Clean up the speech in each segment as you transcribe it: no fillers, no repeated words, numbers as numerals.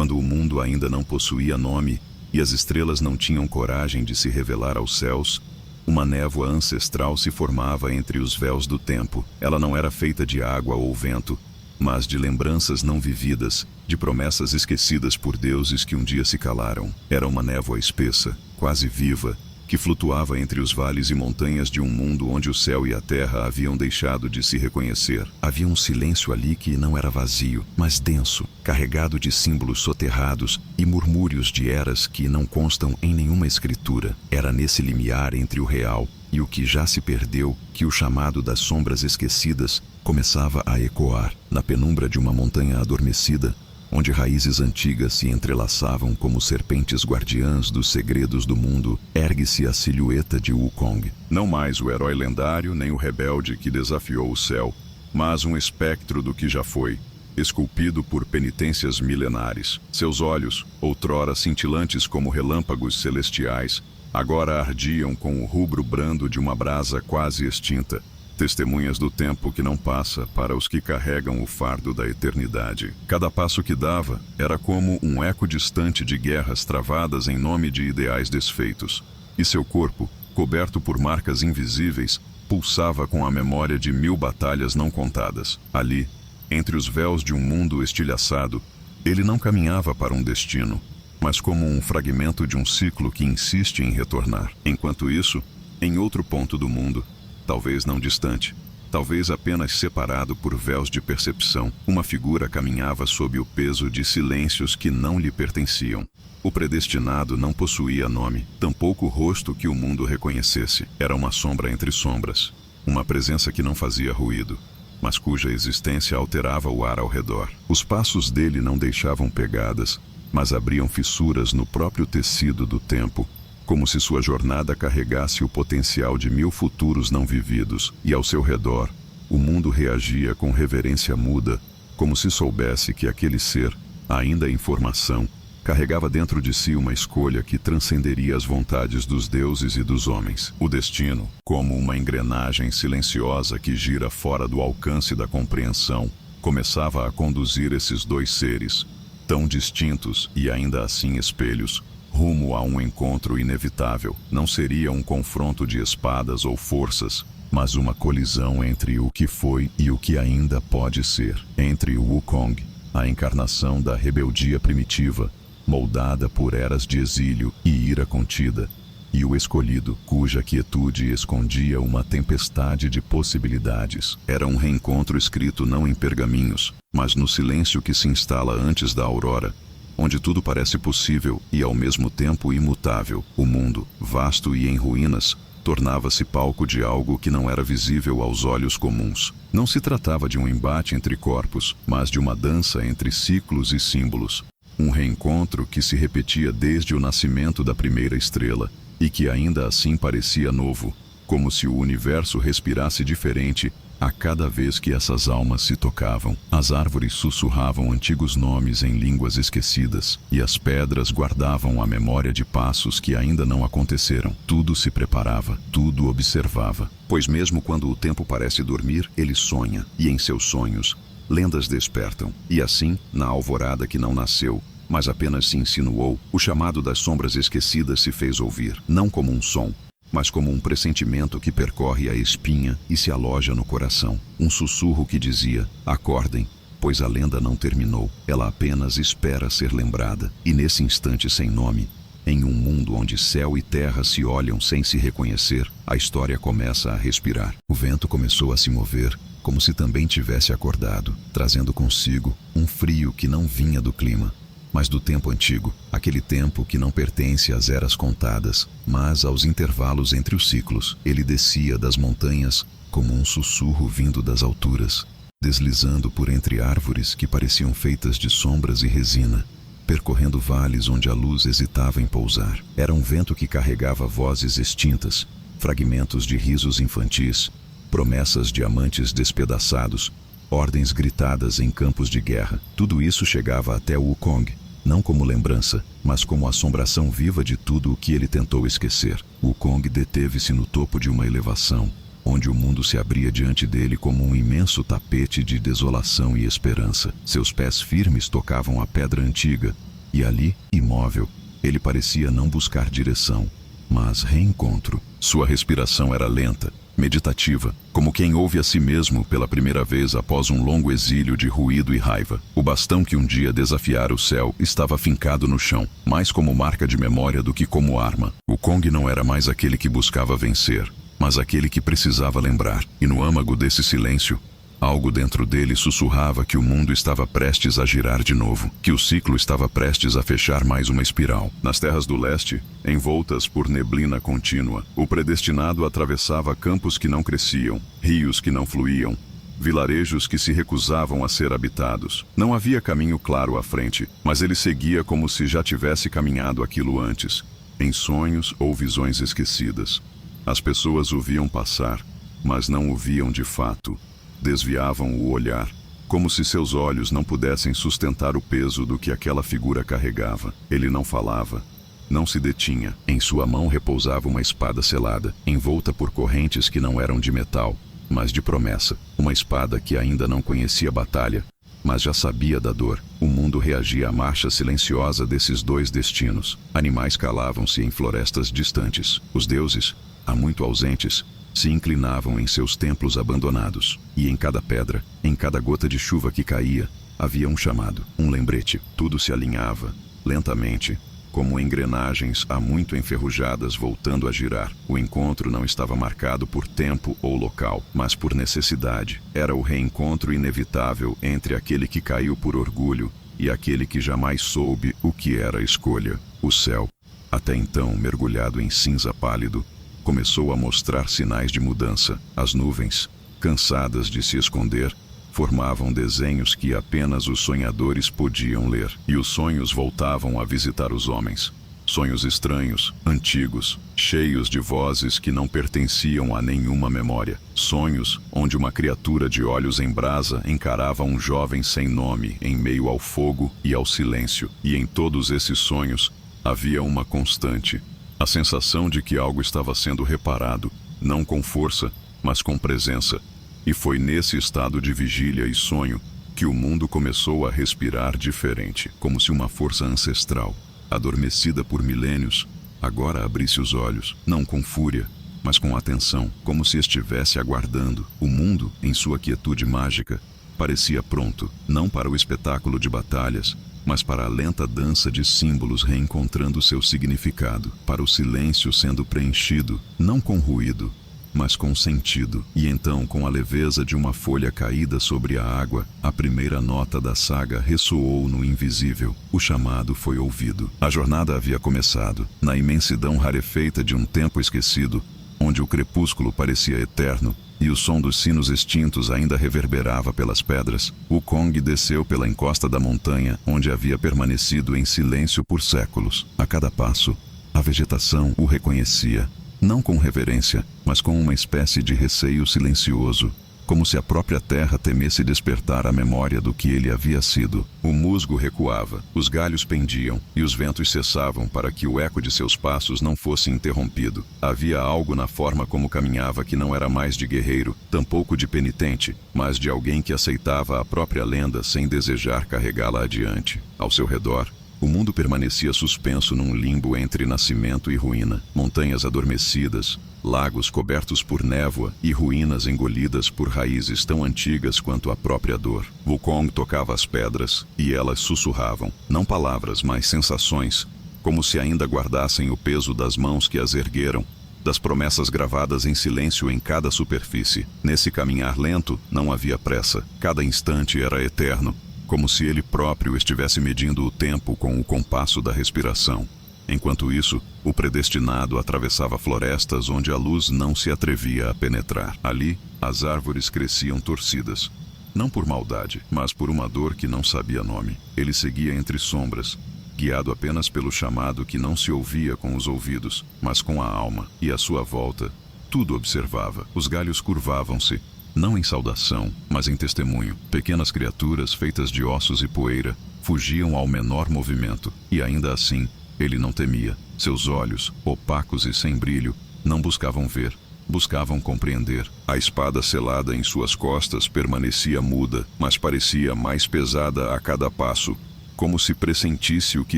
quando o mundo ainda não possuía nome e as estrelas não tinham coragem de se revelar aos céus, uma névoa ancestral se formava entre os véus do tempo. Ela não era feita de água ou vento, mas de lembranças não vividas, de promessas esquecidas por deuses que um dia se calaram. Era uma névoa espessa, quase viva, que flutuava entre os vales e montanhas de um mundo onde o céu e a terra haviam deixado de se reconhecer. Havia um silêncio ali que não era vazio, mas denso, carregado de símbolos soterrados e murmúrios de eras que não constam em nenhuma escritura. Era nesse limiar entre o real e o que já se perdeu que o chamado das sombras esquecidas começava a ecoar. Na penumbra de uma montanha adormecida, onde raízes antigas se entrelaçavam como serpentes guardiãs dos segredos do mundo, ergue-se a silhueta de Wukong. Não mais o herói lendário nem o rebelde que desafiou o céu, mas um espectro do que já foi, esculpido por penitências milenares. Seus olhos, outrora cintilantes como relâmpagos celestiais, agora ardiam com o rubro brando de uma brasa quase extinta, testemunhas do tempo que não passa para os que carregam o fardo da eternidade. Cada passo que dava era como um eco distante de guerras travadas em nome de ideais desfeitos, e seu corpo, coberto por marcas invisíveis, pulsava com a memória de 1000 batalhas não contadas. Ali, entre os véus de um mundo estilhaçado, ele não caminhava para um destino, mas como um fragmento de um ciclo que insiste em retornar. Enquanto isso, em outro ponto do mundo, talvez não distante, talvez apenas separado por véus de percepção, uma figura caminhava sob o peso de silêncios que não lhe pertenciam. O predestinado não possuía nome, tampouco rosto que o mundo reconhecesse. Era uma sombra entre sombras, uma presença que não fazia ruído, mas cuja existência alterava o ar ao redor. Os passos dele não deixavam pegadas, mas abriam fissuras no próprio tecido do tempo, como se sua jornada carregasse o potencial de 1000 futuros não vividos, e ao seu redor, o mundo reagia com reverência muda, como se soubesse que aquele ser, ainda em formação, carregava dentro de si uma escolha que transcenderia as vontades dos deuses e dos homens. O destino, como uma engrenagem silenciosa que gira fora do alcance da compreensão, começava a conduzir esses dois seres, tão distintos e ainda assim espelhos, rumo a um encontro inevitável. Não seria um confronto de espadas ou forças, mas uma colisão entre o que foi e o que ainda pode ser. Entre o Wukong, a encarnação da rebeldia primitiva, moldada por eras de exílio e ira contida, e o escolhido, cuja quietude escondia uma tempestade de possibilidades. Era um reencontro escrito não em pergaminhos, mas no silêncio que se instala antes da aurora, onde tudo parece possível e ao mesmo tempo imutável. O mundo, vasto e em ruínas, tornava-se palco de algo que não era visível aos olhos comuns. Não se tratava de um embate entre corpos, mas de uma dança entre ciclos e símbolos. Um reencontro que se repetia desde o nascimento da primeira estrela, e que ainda assim parecia novo, como se o universo respirasse diferente a cada vez que essas almas se tocavam. As árvores sussurravam antigos nomes em línguas esquecidas, e as pedras guardavam a memória de passos que ainda não aconteceram. Tudo se preparava, tudo observava. Pois mesmo quando o tempo parece dormir, ele sonha, e em seus sonhos, lendas despertam. E assim, na alvorada que não nasceu, mas apenas se insinuou, o chamado das sombras esquecidas se fez ouvir, não como um som, mas como um pressentimento que percorre a espinha e se aloja no coração. Um sussurro que dizia: acordem, pois a lenda não terminou, ela apenas espera ser lembrada. E nesse instante sem nome, em um mundo onde céu e terra se olham sem se reconhecer, a história começa a respirar. O vento começou a se mover, como se também tivesse acordado, trazendo consigo um frio que não vinha do clima, mas do tempo antigo, aquele tempo que não pertence às eras contadas, mas aos intervalos entre os ciclos. Ele descia das montanhas como um sussurro vindo das alturas, deslizando por entre árvores que pareciam feitas de sombras e resina, percorrendo vales onde a luz hesitava em pousar. Era um vento que carregava vozes extintas, fragmentos de risos infantis, promessas de amantes despedaçados, ordens gritadas em campos de guerra. Tudo isso chegava até o Wukong, não como lembrança, mas como assombração viva de tudo o que ele tentou esquecer. O Wukong deteve-se no topo de uma elevação, onde o mundo se abria diante dele como um imenso tapete de desolação e esperança. Seus pés firmes tocavam a pedra antiga, E ali, imóvel, ele parecia não buscar direção, mas reencontro. Sua respiração era lenta, meditativa, como quem ouve a si mesmo pela primeira vez após um longo exílio de ruído e raiva. O bastão que um dia desafiara o céu estava fincado no chão, mais como marca de memória do que como arma. O Kong não era mais aquele que buscava vencer, mas aquele que precisava lembrar. E no âmago desse silêncio, algo dentro dele sussurrava que o mundo estava prestes a girar de novo, que o ciclo estava prestes a fechar mais uma espiral. Nas terras do leste, envoltas por neblina contínua, o predestinado atravessava campos que não cresciam, rios que não fluíam, vilarejos que se recusavam a ser habitados. Não havia caminho claro à frente, mas ele seguia como se já tivesse caminhado aquilo antes, em sonhos ou visões esquecidas. As pessoas o viam passar, mas não o viam de fato. Desviavam o olhar, como se seus olhos não pudessem sustentar o peso do que aquela figura carregava. Ele não falava, não se detinha. Em sua mão repousava uma espada selada, envolta por correntes que não eram de metal, mas de promessa. Uma espada que ainda não conhecia batalha, mas já sabia da dor. O mundo reagia à marcha silenciosa desses dois destinos. Animais calavam-se em florestas distantes. Os deuses, há muito ausentes, se inclinavam em seus templos abandonados. E em cada pedra, em cada gota de chuva que caía, havia um chamado, um lembrete. Tudo se alinhava, lentamente, como engrenagens há muito enferrujadas voltando a girar. O encontro não estava marcado por tempo ou local, mas por necessidade. Era o reencontro inevitável entre aquele que caiu por orgulho e aquele que jamais soube o que era a escolha. O céu, até então mergulhado em cinza pálido, começou a mostrar sinais de mudança. As nuvens, cansadas de se esconder, formavam desenhos que apenas os sonhadores podiam ler. E os sonhos voltavam a visitar os homens. Sonhos estranhos, antigos, cheios de vozes que não pertenciam a nenhuma memória. Sonhos onde uma criatura de olhos em brasa encarava um jovem sem nome em meio ao fogo e ao silêncio. E em todos esses sonhos havia uma constante: a sensação de que algo estava sendo reparado, não com força, mas com presença. E foi nesse estado de vigília e sonho que o mundo começou a respirar diferente, como se uma força ancestral, adormecida por milênios, agora abrisse os olhos, não com fúria, mas com atenção, como se estivesse aguardando. O mundo, em sua quietude mágica, parecia pronto, não para o espetáculo de batalhas, mas para a lenta dança de símbolos reencontrando seu significado, para o silêncio sendo preenchido, não com ruído, mas com sentido. E então, com a leveza de uma folha caída sobre a água, a primeira nota da saga ressoou no invisível. O chamado foi ouvido. A jornada havia começado, na imensidão rarefeita de um tempo esquecido, onde o crepúsculo parecia eterno, e o som dos sinos extintos ainda reverberava pelas pedras. O Kong desceu pela encosta da montanha, onde havia permanecido em silêncio por séculos. A cada passo, a vegetação o reconhecia, não com reverência, mas com uma espécie de receio silencioso, como se a própria terra temesse despertar a memória do que ele havia sido. O musgo recuava, os galhos pendiam, e os ventos cessavam para que o eco de seus passos não fosse interrompido. Havia algo na forma como caminhava que não era mais de guerreiro, tampouco de penitente, mas de alguém que aceitava a própria lenda sem desejar carregá-la adiante. Ao seu redor, o mundo permanecia suspenso num limbo entre nascimento e ruína. Montanhas adormecidas, lagos cobertos por névoa e ruínas engolidas por raízes tão antigas quanto a própria dor. Wukong tocava as pedras e elas sussurravam, não palavras, mas sensações, como se ainda guardassem o peso das mãos que as ergueram, das promessas gravadas em silêncio em cada superfície. Nesse caminhar lento não havia pressa. Cada instante era eterno, como se ele próprio estivesse medindo o tempo com o compasso da respiração. Enquanto isso, o predestinado atravessava florestas onde a luz não se atrevia a penetrar. Ali, as árvores cresciam torcidas, não por maldade, mas por uma dor que não sabia nome. Ele seguia entre sombras, guiado apenas pelo chamado que não se ouvia com os ouvidos, mas com a alma. E à sua volta, tudo observava. Os galhos curvavam-se, não em saudação, mas em testemunho. Pequenas criaturas feitas de ossos e poeira fugiam ao menor movimento, e ainda assim, ele não temia. Seus olhos, opacos e sem brilho, não buscavam ver, buscavam compreender. A espada selada em suas costas permanecia muda, mas parecia mais pesada a cada passo, como se pressentisse o que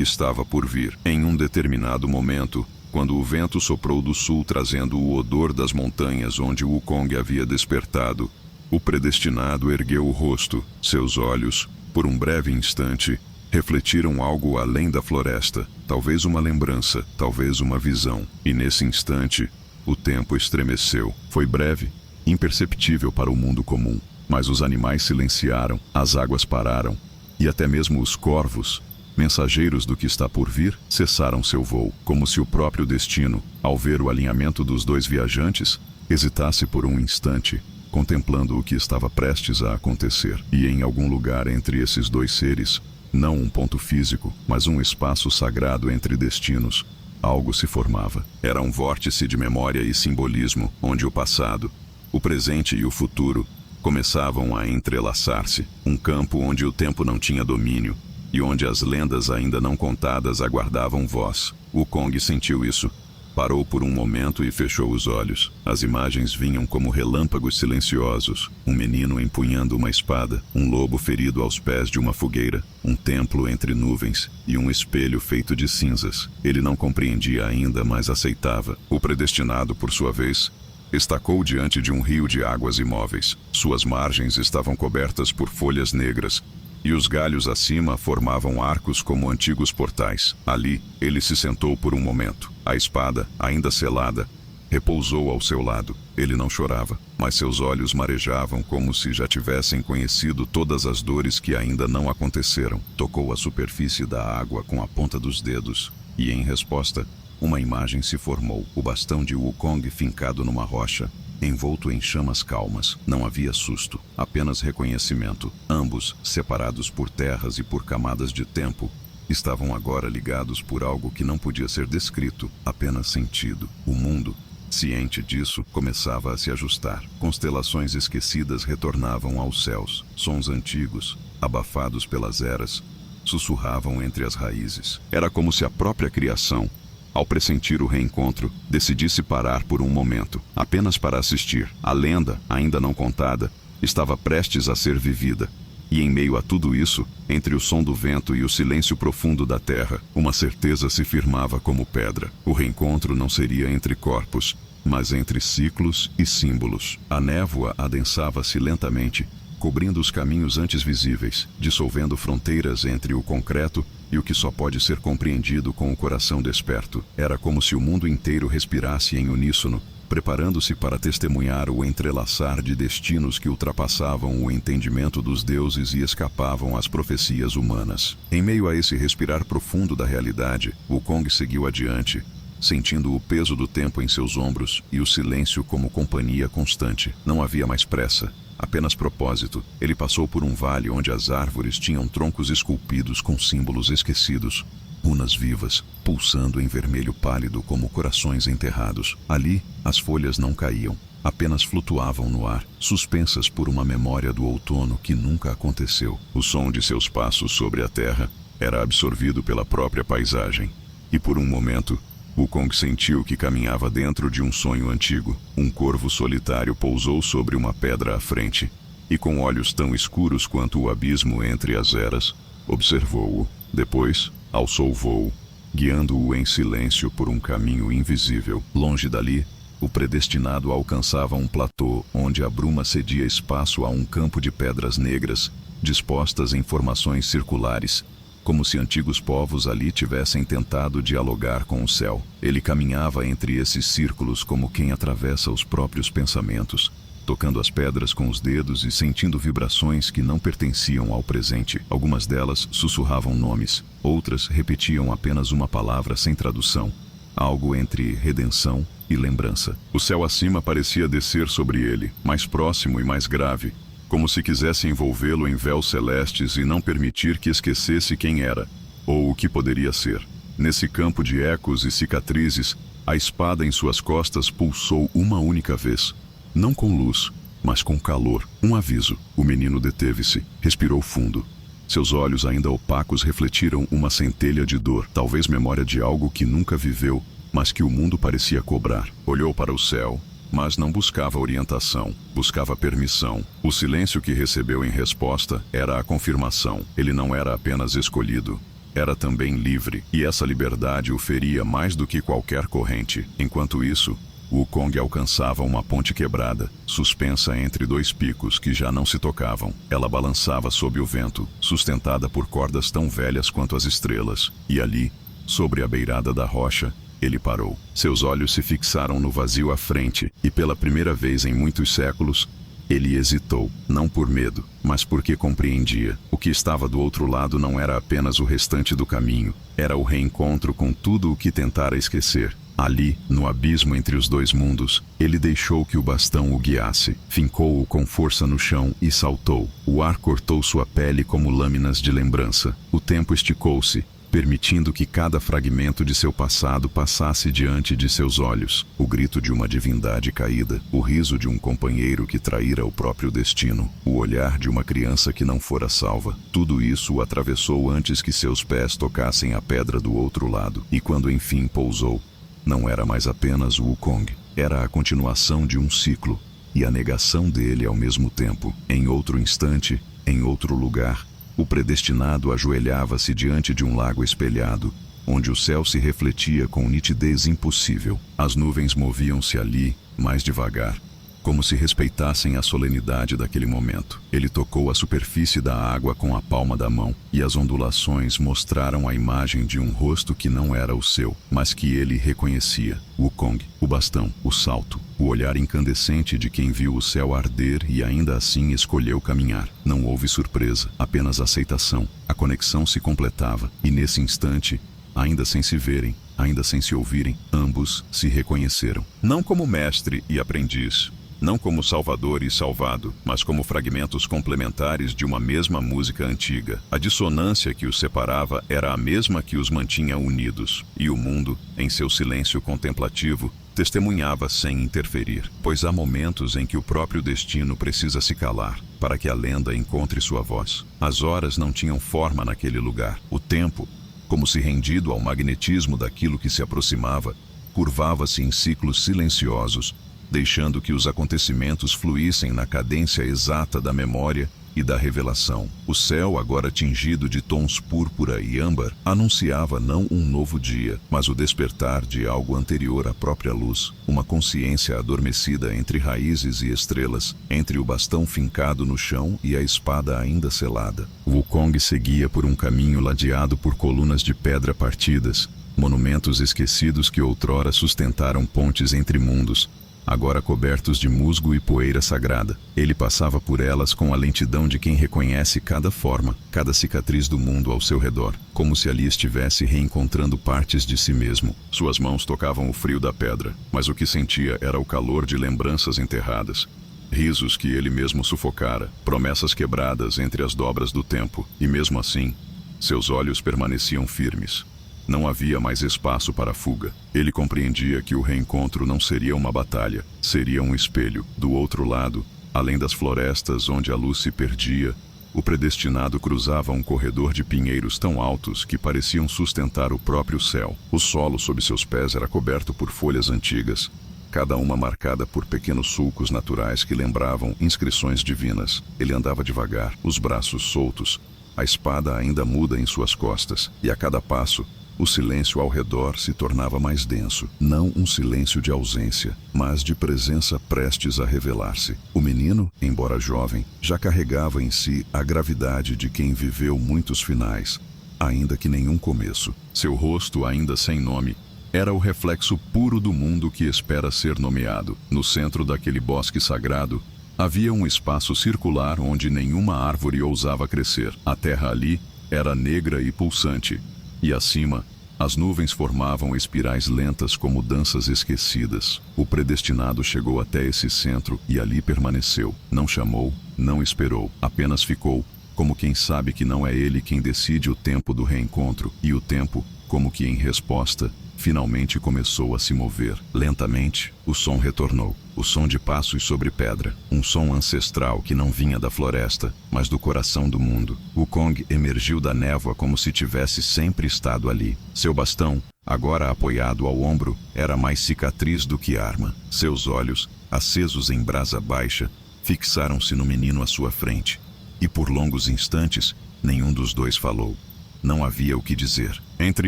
estava por vir. Em um determinado momento, quando o vento soprou do sul trazendo o odor das montanhas onde Wukong havia despertado, o predestinado ergueu o rosto. Seus olhos, por um breve instante, refletiram algo além da floresta, talvez uma lembrança, talvez uma visão. E nesse instante, o tempo estremeceu. Foi breve, imperceptível para o mundo comum, mas os animais silenciaram, as águas pararam, e até mesmo os corvos, mensageiros do que está por vir, cessaram seu voo, como se o próprio destino, ao ver o alinhamento dos dois viajantes, hesitasse por um instante, contemplando o que estava prestes a acontecer. E em algum lugar entre esses dois seres, não um ponto físico, mas um espaço sagrado entre destinos, algo se formava. Era um vórtice de memória e simbolismo, onde o passado, o presente e o futuro começavam a entrelaçar-se. Um campo onde o tempo não tinha domínio e onde as lendas ainda não contadas aguardavam voz. Wukong sentiu isso. Parou por um momento e fechou os olhos. As imagens vinham como relâmpagos silenciosos. Um menino empunhando uma espada, um lobo ferido aos pés de uma fogueira, um templo entre nuvens e um espelho feito de cinzas. Ele não compreendia ainda, mas aceitava. O predestinado, por sua vez, estacou diante de um rio de águas imóveis. Suas margens estavam cobertas por folhas negras, e os galhos acima formavam arcos como antigos portais. Ali, ele se sentou por um momento. A espada, ainda selada, repousou ao seu lado. Ele não chorava, mas seus olhos marejavam como se já tivessem conhecido todas as dores que ainda não aconteceram. Tocou a superfície da água com a ponta dos dedos, e em resposta, uma imagem se formou. O bastão de Wukong fincado numa rocha, envolto em chamas calmas. Não havia susto, apenas reconhecimento. Ambos, separados por terras e por camadas de tempo, estavam agora ligados por algo que não podia ser descrito, apenas sentido. O mundo, ciente disso, começava a se ajustar. Constelações esquecidas retornavam aos céus. Sons antigos, abafados pelas eras, sussurravam entre as raízes. Era como se a própria criação, ao pressentir o reencontro, decidisse parar por um momento, apenas para assistir. A lenda, ainda não contada, estava prestes a ser vivida. E em meio a tudo isso, entre o som do vento e o silêncio profundo da terra, uma certeza se firmava como pedra. O reencontro não seria entre corpos, mas entre ciclos e símbolos. A névoa adensava-se lentamente, cobrindo os caminhos antes visíveis, dissolvendo fronteiras entre o concreto e o que só pode ser compreendido com o coração desperto. Era como se o mundo inteiro respirasse em uníssono, preparando-se para testemunhar o entrelaçar de destinos que ultrapassavam o entendimento dos deuses e escapavam às profecias humanas. Em meio a esse respirar profundo da realidade, Wukong seguiu adiante, sentindo o peso do tempo em seus ombros e o silêncio como companhia constante. Não havia mais pressa, apenas propósito. Ele passou por um vale onde as árvores tinham troncos esculpidos com símbolos esquecidos, runas vivas, pulsando em vermelho pálido como corações enterrados. Ali, as folhas não caíam, apenas flutuavam no ar, suspensas por uma memória do outono que nunca aconteceu. O som de seus passos sobre a terra era absorvido pela própria paisagem. E por um momento, Wukong sentiu que caminhava dentro de um sonho antigo. Um corvo solitário pousou sobre uma pedra à frente, e com olhos tão escuros quanto o abismo entre as eras, observou-o. Depois, alçou voo, guiando-o em silêncio por um caminho invisível. Longe dali, o predestinado alcançava um platô onde a bruma cedia espaço a um campo de pedras negras, dispostas em formações circulares, como se antigos povos ali tivessem tentado dialogar com o céu. Ele caminhava entre esses círculos como quem atravessa os próprios pensamentos, tocando as pedras com os dedos e sentindo vibrações que não pertenciam ao presente. Algumas delas sussurravam nomes, outras repetiam apenas uma palavra sem tradução, algo entre redenção e lembrança. O céu acima parecia descer sobre ele, mais próximo e mais grave, como se quisesse envolvê-lo em véus celestes e não permitir que esquecesse quem era, ou o que poderia ser. Nesse campo de ecos e cicatrizes, a espada em suas costas pulsou uma única vez, não com luz, mas com calor. Um aviso. O menino deteve-se, respirou fundo. Seus olhos ainda opacos refletiram uma centelha de dor, talvez memória de algo que nunca viveu, mas que o mundo parecia cobrar. Olhou para o céu, mas não buscava orientação, buscava permissão. O silêncio que recebeu em resposta era a confirmação. Ele não era apenas escolhido, era também livre, e essa liberdade o feria mais do que qualquer corrente. Enquanto isso, o Wukong alcançava uma ponte quebrada, suspensa entre dois picos que já não se tocavam. Ela balançava sob o vento, sustentada por cordas tão velhas quanto as estrelas, e ali, sobre a beirada da rocha, ele parou. Seus olhos se fixaram no vazio à frente, e pela primeira vez em muitos séculos, ele hesitou, não por medo, mas porque compreendia. O que estava do outro lado não era apenas o restante do caminho, era o reencontro com tudo o que tentara esquecer. Ali, no abismo entre os dois mundos, ele deixou que o bastão o guiasse, fincou-o com força no chão e saltou. O ar cortou sua pele como lâminas de lembrança. O tempo esticou-se, permitindo que cada fragmento de seu passado passasse diante de seus olhos. O grito de uma divindade caída, o riso de um companheiro que traíra o próprio destino, o olhar de uma criança que não fora salva. Tudo isso o atravessou antes que seus pés tocassem a pedra do outro lado. E quando enfim pousou, não era mais apenas o Wukong, era a continuação de um ciclo, e a negação dele ao mesmo tempo. Em outro instante, em outro lugar, o predestinado ajoelhava-se diante de um lago espelhado, onde o céu se refletia com nitidez impossível. As nuvens moviam-se ali, mais devagar, como se respeitassem a solenidade daquele momento. Ele tocou a superfície da água com a palma da mão, e as ondulações mostraram a imagem de um rosto que não era o seu, mas que ele reconhecia. Wukong, o bastão, o salto, o olhar incandescente de quem viu o céu arder e ainda assim escolheu caminhar. Não houve surpresa, apenas aceitação. A conexão se completava, e nesse instante, ainda sem se verem, ainda sem se ouvirem, ambos se reconheceram. Não como mestre e aprendiz, não como salvador e salvado, mas como fragmentos complementares de uma mesma música antiga. A dissonância que os separava era a mesma que os mantinha unidos, e o mundo, em seu silêncio contemplativo, testemunhava sem interferir, pois há momentos em que o próprio destino precisa se calar, para que a lenda encontre sua voz. As horas não tinham forma naquele lugar. O tempo, como se rendido ao magnetismo daquilo que se aproximava, curvava-se em ciclos silenciosos, deixando que os acontecimentos fluíssem na cadência exata da memória e da revelação. O céu, agora tingido de tons púrpura e âmbar, anunciava não um novo dia, mas o despertar de algo anterior à própria luz, uma consciência adormecida entre raízes e estrelas, entre o bastão fincado no chão e a espada ainda selada. Wukong seguia por um caminho ladeado por colunas de pedra partidas, monumentos esquecidos que outrora sustentaram pontes entre mundos, agora cobertos de musgo e poeira sagrada. Ele passava por elas com a lentidão de quem reconhece cada forma, cada cicatriz do mundo ao seu redor, como se ali estivesse reencontrando partes de si mesmo. Suas mãos tocavam o frio da pedra, mas o que sentia era o calor de lembranças enterradas. Risos que ele mesmo sufocara, promessas quebradas entre as dobras do tempo, e mesmo assim, seus olhos permaneciam firmes. Não havia mais espaço para fuga. Ele compreendia que o reencontro não seria uma batalha, seria um espelho. Do outro lado, além das florestas onde a luz se perdia, o predestinado cruzava um corredor de pinheiros tão altos que pareciam sustentar o próprio céu. O solo sob seus pés era coberto por folhas antigas, cada uma marcada por pequenos sulcos naturais que lembravam inscrições divinas. Ele andava devagar, os braços soltos, a espada ainda muda em suas costas, e a cada passo, o silêncio ao redor se tornava mais denso, não um silêncio de ausência, mas de presença prestes a revelar-se. O menino, embora jovem, já carregava em si a gravidade de quem viveu muitos finais, ainda que nenhum começo. Seu rosto, ainda sem nome, era o reflexo puro do mundo que espera ser nomeado. No centro daquele bosque sagrado, havia um espaço circular onde nenhuma árvore ousava crescer. A terra ali era negra e pulsante, e acima, as nuvens formavam espirais lentas como danças esquecidas. O predestinado chegou até esse centro e ali permaneceu. Não chamou, não esperou, apenas ficou, como quem sabe que não é ele quem decide o tempo do reencontro, e o tempo, como que em resposta, finalmente começou a se mover. Lentamente, o som retornou. O som de passos sobre pedra. Um som ancestral que não vinha da floresta, mas do coração do mundo. Wukong emergiu da névoa como se tivesse sempre estado ali. Seu bastão, agora apoiado ao ombro, era mais cicatriz do que arma. Seus olhos, acesos em brasa baixa, fixaram-se no menino à sua frente. E por longos instantes, nenhum dos dois falou. Não havia o que dizer. Entre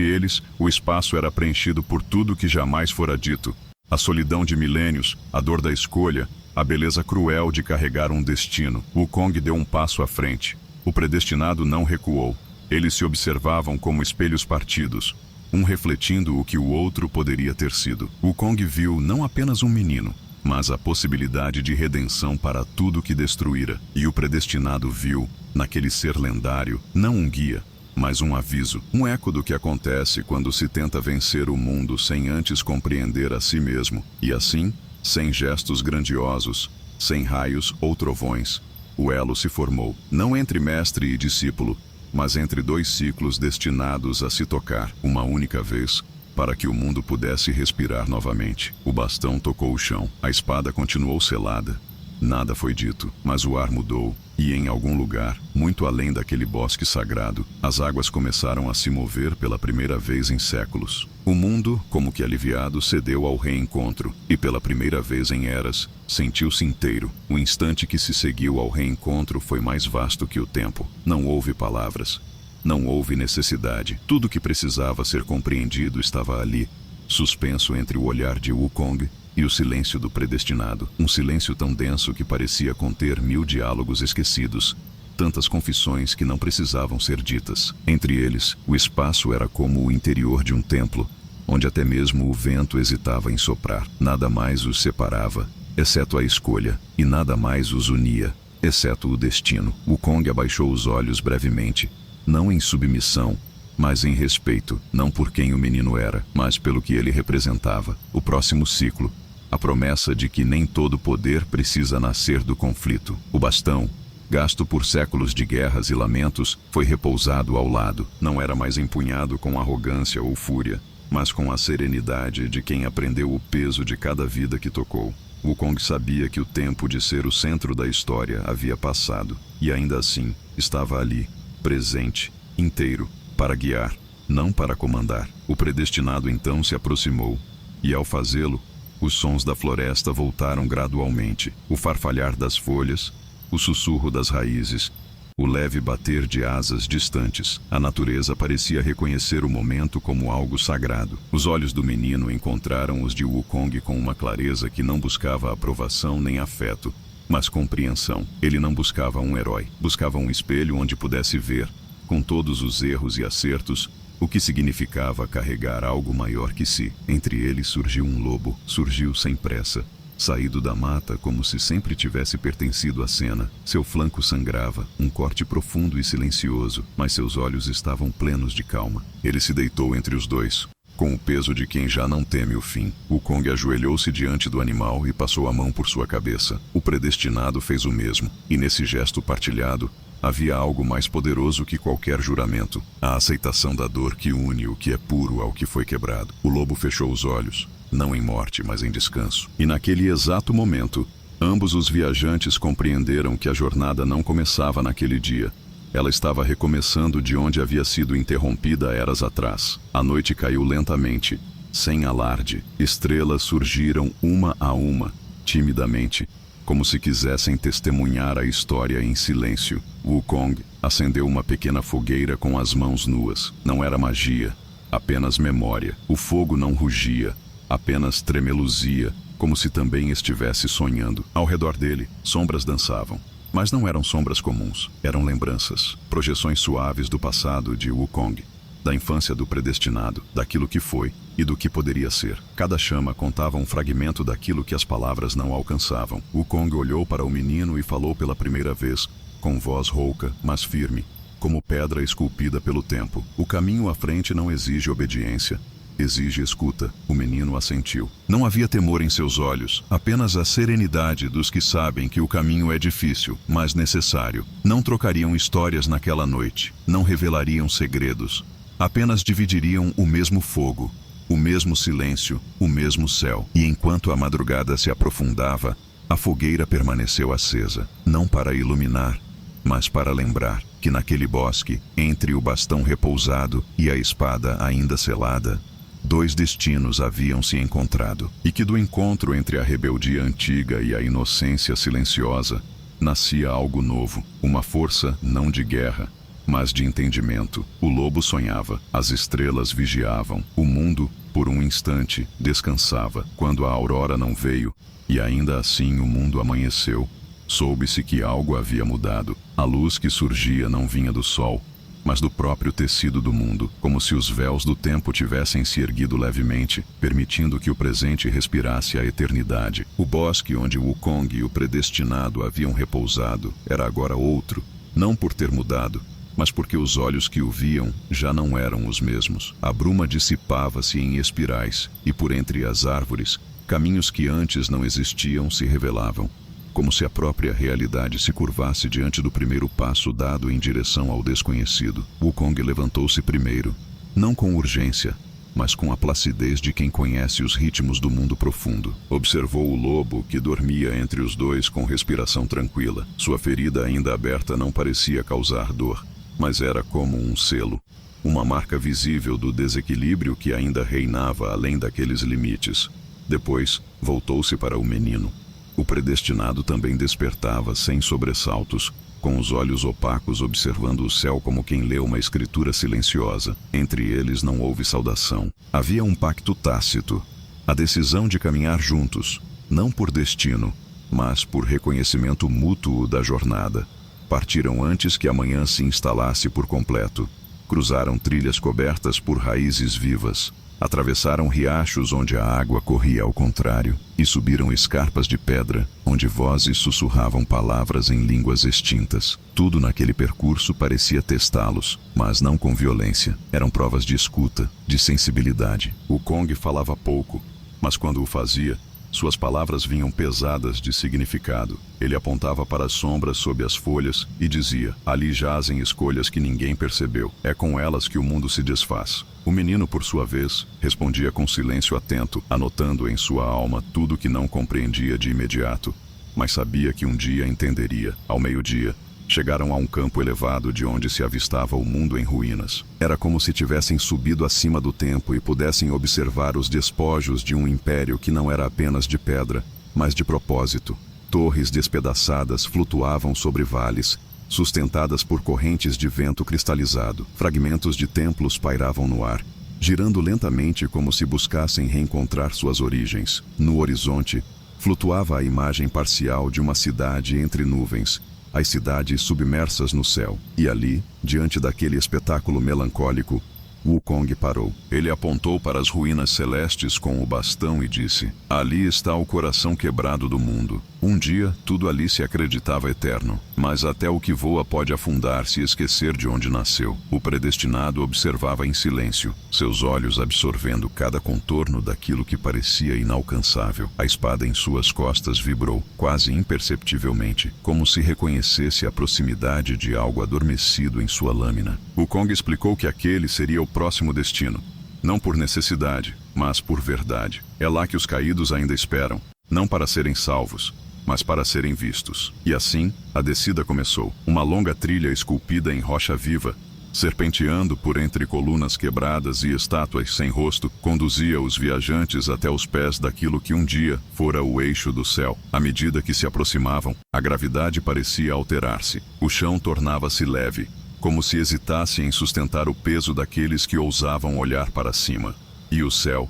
eles, o espaço era preenchido por tudo que jamais fora dito. A solidão de milênios, a dor da escolha, a beleza cruel de carregar um destino. Wukong deu um passo à frente. O predestinado não recuou. Eles se observavam como espelhos partidos, um refletindo o que o outro poderia ter sido. Wukong viu não apenas um menino, mas a possibilidade de redenção para tudo que destruíra. E o predestinado viu, naquele ser lendário, não um guia, mas um aviso, um eco do que acontece quando se tenta vencer o mundo sem antes compreender a si mesmo. E assim, sem gestos grandiosos, sem raios ou trovões, o elo se formou, não entre mestre e discípulo, mas entre dois ciclos destinados a se tocar uma única vez, para que o mundo pudesse respirar novamente. O bastão tocou o chão, a espada continuou selada. Nada foi dito, mas o ar mudou, e em algum lugar, muito além daquele bosque sagrado, as águas começaram a se mover pela primeira vez em séculos. O mundo, como que aliviado, cedeu ao reencontro, e pela primeira vez em eras, sentiu-se inteiro. O instante que se seguiu ao reencontro foi mais vasto que o tempo. Não houve palavras. Não houve necessidade. Tudo que precisava ser compreendido estava ali, suspenso entre o olhar de Wukong e o silêncio do predestinado. Um silêncio tão denso que parecia conter 1000 diálogos esquecidos, tantas confissões que não precisavam ser ditas. Entre eles, o espaço era como o interior de um templo, onde até mesmo o vento hesitava em soprar. Nada mais os separava, exceto a escolha, e nada mais os unia, exceto o destino. Wukong abaixou os olhos brevemente, não em submissão, mas em respeito, não por quem o menino era, mas pelo que ele representava. O próximo ciclo, a promessa de que nem todo poder precisa nascer do conflito. O bastão, gasto por séculos de guerras e lamentos, foi repousado ao lado. Não era mais empunhado com arrogância ou fúria, mas com a serenidade de quem aprendeu o peso de cada vida que tocou. Wukong sabia que o tempo de ser o centro da história havia passado, e ainda assim, estava ali, presente, inteiro, para guiar, não para comandar. O predestinado então se aproximou, e ao fazê-lo, os sons da floresta voltaram gradualmente. O farfalhar das folhas, o sussurro das raízes, o leve bater de asas distantes. A natureza parecia reconhecer o momento como algo sagrado. Os olhos do menino encontraram os de Wukong com uma clareza que não buscava aprovação nem afeto, mas compreensão. Ele não buscava um herói, buscava um espelho onde pudesse ver, com todos os erros e acertos, o que significava carregar algo maior que si. Entre eles surgiu um lobo, surgiu sem pressa, saído da mata como se sempre tivesse pertencido à cena. Seu flanco sangrava, um corte profundo e silencioso, mas seus olhos estavam plenos de calma. Ele se deitou entre os dois, com o peso de quem já não teme o fim. Wukong ajoelhou-se diante do animal e passou a mão por sua cabeça. O predestinado fez o mesmo, e nesse gesto partilhado, havia algo mais poderoso que qualquer juramento, a aceitação da dor que une o que é puro ao que foi quebrado. O lobo fechou os olhos, não em morte, mas em descanso. E naquele exato momento, ambos os viajantes compreenderam que a jornada não começava naquele dia. Ela estava recomeçando de onde havia sido interrompida eras atrás. A noite caiu lentamente, sem alarde. Estrelas surgiram uma a uma, timidamente, como se quisessem testemunhar a história em silêncio. Wukong acendeu uma pequena fogueira com as mãos nuas. Não era magia, apenas memória. O fogo não rugia, apenas tremeluzia, como se também estivesse sonhando. Ao redor dele, sombras dançavam. Mas não eram sombras comuns, eram lembranças, projeções suaves do passado de Wukong, da infância do predestinado, daquilo que foi e do que poderia ser. Cada chama contava um fragmento daquilo que as palavras não alcançavam. Wukong olhou para o menino e falou pela primeira vez, com voz rouca, mas firme, como pedra esculpida pelo tempo. O caminho à frente não exige obediência, Exige escuta. O menino assentiu. Não havia temor em seus olhos, apenas a serenidade dos que sabem que o caminho é difícil, mas necessário. Não trocariam histórias naquela noite. Não revelariam segredos. Apenas dividiriam o mesmo fogo, o mesmo silêncio, o mesmo céu. E enquanto a madrugada se aprofundava, a fogueira permaneceu acesa, não para iluminar, mas para lembrar que naquele bosque, entre o bastão repousado e a espada ainda selada, 2 destinos haviam se encontrado, e que do encontro entre a rebeldia antiga e a inocência silenciosa, nascia algo novo, uma força não de guerra, mas de entendimento. O lobo sonhava, as estrelas vigiavam, o mundo, por um instante, descansava. Quando a aurora não veio, e ainda assim o mundo amanheceu, soube-se que algo havia mudado. A luz que surgia não vinha do sol, mas do próprio tecido do mundo, como se os véus do tempo tivessem se erguido levemente, permitindo que o presente respirasse a eternidade. O bosque onde Wukong e o predestinado haviam repousado era agora outro, não por ter mudado, mas porque os olhos que o viam já não eram os mesmos. A bruma dissipava-se em espirais, e por entre as árvores, caminhos que antes não existiam se revelavam, como se a própria realidade se curvasse diante do primeiro passo dado em direção ao desconhecido. Wukong levantou-se primeiro, não com urgência, mas com a placidez de quem conhece os ritmos do mundo profundo. Observou o lobo, que dormia entre os dois com respiração tranquila. Sua ferida ainda aberta não parecia causar dor, mas era como um selo, uma marca visível do desequilíbrio que ainda reinava além daqueles limites. Depois, voltou-se para o menino. O predestinado também despertava sem sobressaltos, com os olhos opacos observando o céu como quem lê uma escritura silenciosa. Entre eles não houve saudação. Havia um pacto tácito, a decisão de caminhar juntos, não por destino, mas por reconhecimento mútuo da jornada. Partiram antes que a manhã se instalasse por completo. Cruzaram trilhas cobertas por raízes vivas. Atravessaram riachos onde a água corria ao contrário, e subiram escarpas de pedra, onde vozes sussurravam palavras em línguas extintas. Tudo naquele percurso parecia testá-los, mas não com violência. Eram provas de escuta, de sensibilidade. Wukong falava pouco, mas quando o fazia, suas palavras vinham pesadas de significado. Ele apontava para as sombras sob as folhas e dizia: ali jazem escolhas que ninguém percebeu. É com elas que o mundo se desfaz. O menino, por sua vez, respondia com silêncio atento, anotando em sua alma tudo que não compreendia de imediato, mas sabia que um dia entenderia. Ao meio-dia, chegaram a um campo elevado de onde se avistava o mundo em ruínas. Era como se tivessem subido acima do tempo e pudessem observar os despojos de um império que não era apenas de pedra, mas de propósito. Torres despedaçadas flutuavam sobre vales, sustentadas por correntes de vento cristalizado. Fragmentos de templos pairavam no ar, girando lentamente como se buscassem reencontrar suas origens. No horizonte, flutuava a imagem parcial de uma cidade entre nuvens, as cidades submersas no céu. E ali, diante daquele espetáculo melancólico, Wukong parou. Ele apontou para as ruínas celestes com o bastão e disse: ali está o coração quebrado do mundo. Um dia, tudo ali se acreditava eterno, mas até o que voa pode afundar-se e esquecer de onde nasceu. O predestinado observava em silêncio, seus olhos absorvendo cada contorno daquilo que parecia inalcançável. A espada em suas costas vibrou, quase imperceptivelmente, como se reconhecesse a proximidade de algo adormecido em sua lâmina. Wukong explicou que aquele seria o próximo destino, não por necessidade, mas por verdade. É lá que os caídos ainda esperam, não para serem salvos, mas para serem vistos. E assim, a descida começou. Uma longa trilha esculpida em rocha viva, serpenteando por entre colunas quebradas e estátuas sem rosto, conduzia os viajantes até os pés daquilo que um dia fora o eixo do céu. À medida que se aproximavam, a gravidade parecia alterar-se. O chão tornava-se leve, como se hesitasse em sustentar o peso daqueles que ousavam olhar para cima. E o céu